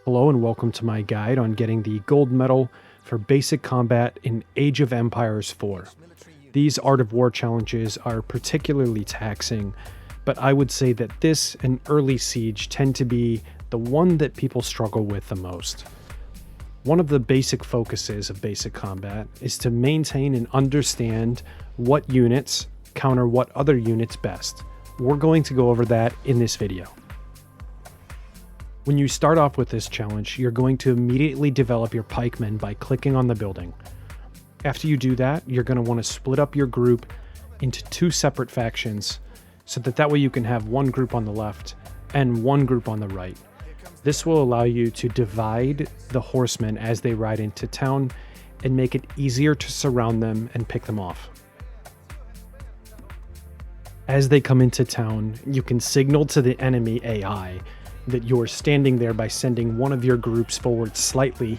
Hello and welcome to my guide on getting the gold medal for basic combat in Age of Empires 4. These Art of War challenges are particularly taxing, but I would say that this and early siege tend to be the one that people struggle with the most. One of the basic focuses of basic combat is to maintain and understand what units counter what other units best. We're going to go over that in this video. When you start off with this challenge, you're going to immediately develop your pikemen by clicking on the building. After you do that, you're going to want to split up your group into two separate factions so that way you can have one group on the left and one group on the right. This will allow you to divide the horsemen as they ride into town and make it easier to surround them and pick them off. As they come into town, you can signal to the enemy AI that you're standing there by sending one of your groups forward slightly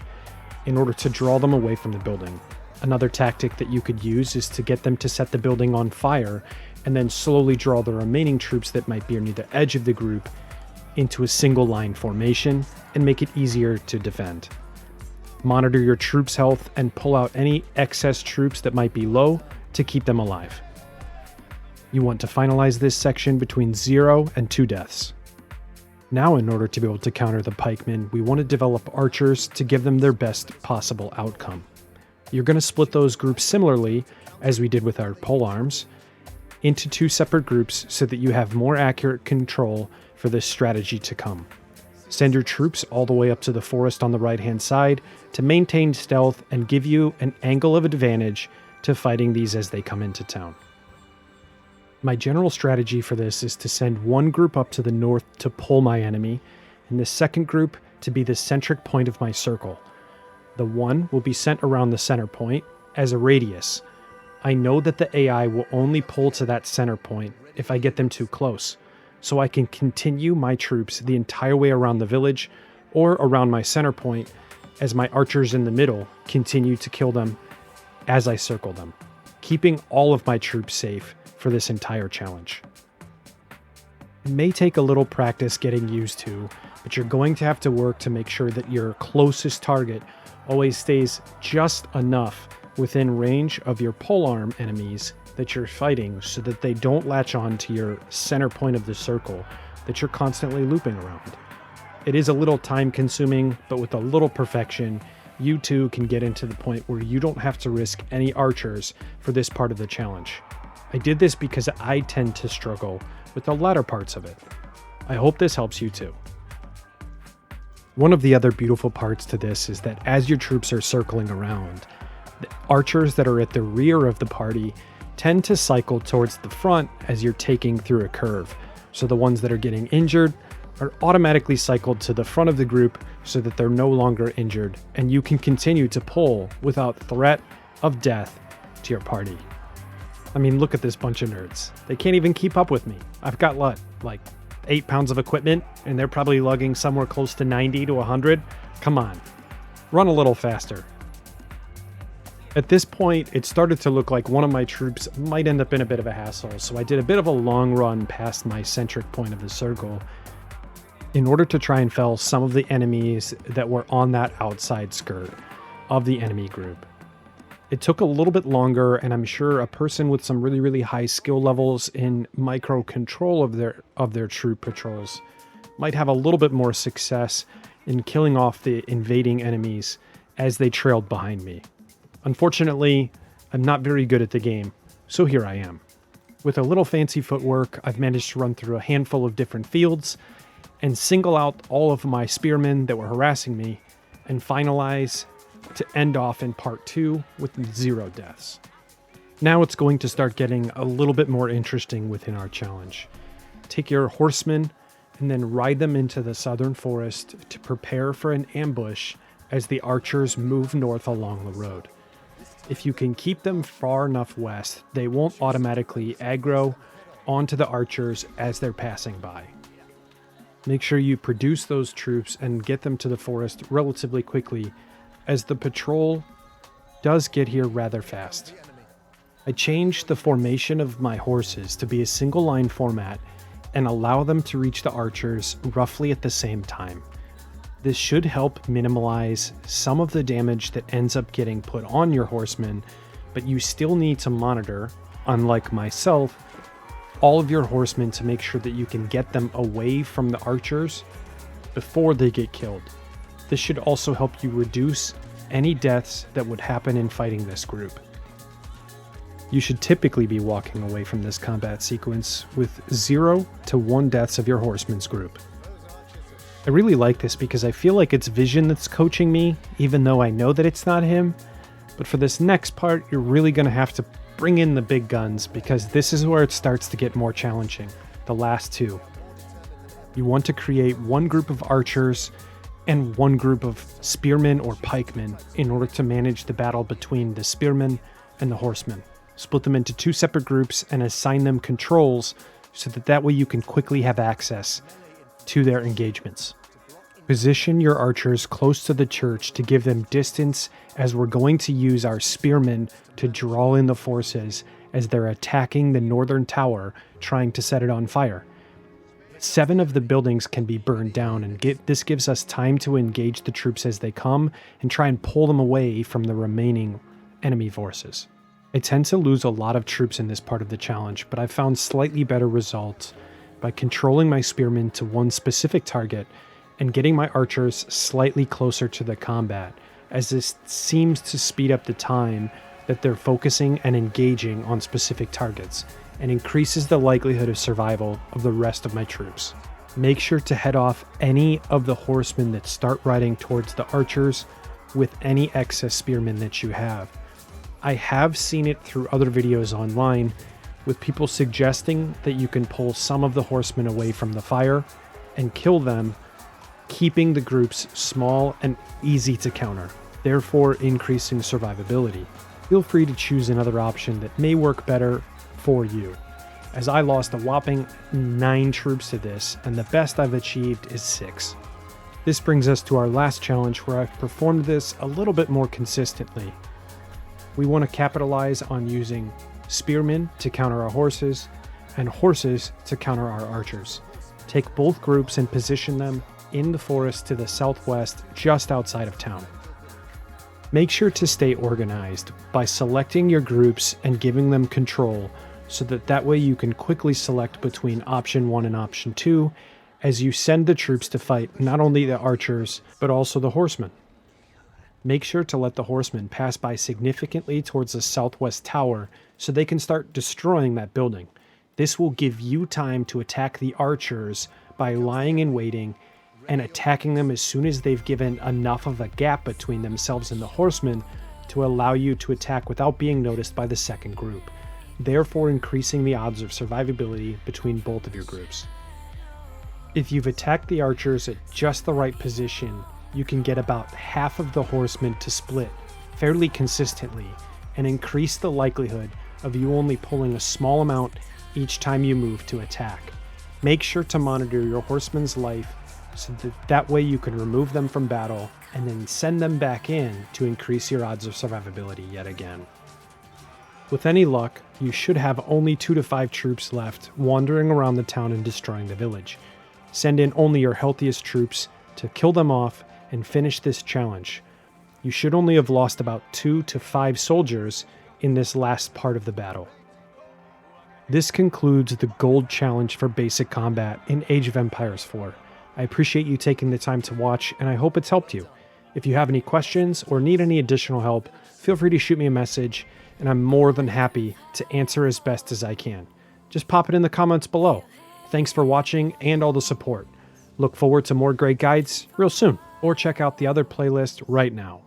in order to draw them away from the building. Another tactic that you could use is to get them to set the building on fire and then slowly draw the remaining troops that might be near the edge of the group into a single line formation and make it easier to defend. Monitor your troops' health and pull out any excess troops that might be low to keep them alive. You want to finalize this section between 0 and 2 deaths. Now, in order to be able to counter the pikemen, we want to develop archers to give them their best possible outcome. You're going to split those groups similarly, as we did with our polearms, into two separate groups so that you have more accurate control for this strategy to come. Send your troops all the way up to the forest on the right-hand side to maintain stealth and give you an angle of advantage to fighting these as they come into town. My general strategy for this is to send one group up to the north to pull my enemy, and the second group to be the centric point of my circle. The one will be sent around the center point as a radius. I know that the AI will only pull to that center point if I get them too close, so I can continue my troops the entire way around the village or around my center point as my archers in the middle continue to kill them as I circle them, keeping all of my troops safe for this entire challenge. It may take a little practice getting used to, but you're going to have to work to make sure that your closest target always stays just enough within range of your polearm enemies that you're fighting so that they don't latch on to your center point of the circle that you're constantly looping around. It is a little time consuming, but with a little perfection, you too can get into the point where you don't have to risk any archers for this part of the challenge. I did this because I tend to struggle with the latter parts of it. I hope this helps you too. One of the other beautiful parts to this is that as your troops are circling around, the archers that are at the rear of the party tend to cycle towards the front as you're taking through a curve. So the ones that are getting injured are automatically cycled to the front of the group so that they're no longer injured, and you can continue to pull without threat of death to your party. I mean, look at this bunch of nerds. They can't even keep up with me. I've got like 8 pounds of equipment, and they're probably lugging somewhere close to 90 to 100. Come on, run a little faster. At this point, it started to look like one of my troops might end up in a bit of a hassle, so I did a bit of a long run past my centric point of the circle in order to try and fell some of the enemies that were on that outside skirt of the enemy group. It took a little bit longer, and I'm sure a person with some really, really high skill levels in micro control of their troop patrols might have a little bit more success in killing off the invading enemies as they trailed behind me. Unfortunately, I'm not very good at the game, so here I am. With a little fancy footwork, I've managed to run through a handful of different fields and single out all of my spearmen that were harassing me and finalize to end off in part 2 with 0 deaths. Now it's going to start getting a little bit more interesting within our challenge. Take your horsemen and then ride them into the southern forest to prepare for an ambush as the archers move north along the road. If you can keep them far enough west, they won't automatically aggro onto the archers as they're passing by. Make sure you produce those troops and get them to the forest relatively quickly, as the patrol does get here rather fast. I changed the formation of my horses to be a single line format and allow them to reach the archers roughly at the same time. This should help minimize some of the damage that ends up getting put on your horsemen, but you still need to monitor, unlike myself, all of your horsemen to make sure that you can get them away from the archers before they get killed. This should also help you reduce any deaths that would happen in fighting this group. You should typically be walking away from this combat sequence with 0 to 1 deaths of your horsemen's group. I really like this because I feel like it's Vision that's coaching me, even though I know that it's not him. But for this next part, you're really going to have to bring in the big guns, because this is where it starts to get more challenging, the last 2. You want to create one group of archers and one group of spearmen or pikemen in order to manage the battle between the spearmen and the horsemen. Split them into 2 separate groups and assign them controls so that way you can quickly have access to their engagements. Position your archers close to the church to give them distance, as we're going to use our spearmen to draw in the forces as they're attacking the northern tower, trying to set it on fire. 7 of the buildings can be burned down, and this gives us time to engage the troops as they come and try and pull them away from the remaining enemy forces. I tend to lose a lot of troops in this part of the challenge, but I've found slightly better results by controlling my spearmen to one specific target and getting my archers slightly closer to the combat, as this seems to speed up the time that they're focusing and engaging on specific targets, and increases the likelihood of survival of the rest of my troops. Make sure to head off any of the horsemen that start riding towards the archers with any excess spearmen that you have. I have seen it through other videos online, with people suggesting that you can pull some of the horsemen away from the fire and kill them, keeping the groups small and easy to counter, therefore increasing survivability. Feel free to choose another option that may work better for you, as I lost a whopping 9 troops to this, and the best I've achieved is 6. This brings us to our last challenge, where I've performed this a little bit more consistently. We want to capitalize on using spearmen to counter our horses, and horses to counter our archers. Take both groups and position them in the forest to the southwest, just outside of town. Make sure to stay organized by selecting your groups and giving them control, so that way you can quickly select between option 1 and option 2 as you send the troops to fight not only the archers, but also the horsemen. Make sure to let the horsemen pass by significantly towards the southwest tower so they can start destroying that building. This will give you time to attack the archers by lying in waiting and attacking them as soon as they've given enough of a gap between themselves and the horsemen to allow you to attack without being noticed by the second group, therefore increasing the odds of survivability between both of your groups. If you've attacked the archers at just the right position, you can get about half of the horsemen to split fairly consistently and increase the likelihood of you only pulling a small amount each time you move to attack. Make sure to monitor your horseman's life so that way you can remove them from battle and then send them back in to increase your odds of survivability yet again. With any luck, you should have only 2 to 5 troops left wandering around the town and destroying the village. Send in only your healthiest troops to kill them off and finish this challenge. You should only have lost about 2 to 5 soldiers in this last part of the battle. This concludes the gold challenge for basic combat in Age of Empires 4. I appreciate you taking the time to watch, and I hope it's helped you. If you have any questions or need any additional help, feel free to shoot me a message, and I'm more than happy to answer as best as I can. Just pop it in the comments below. Thanks for watching and all the support. Look forward to more great guides real soon, or check out the other playlist right now.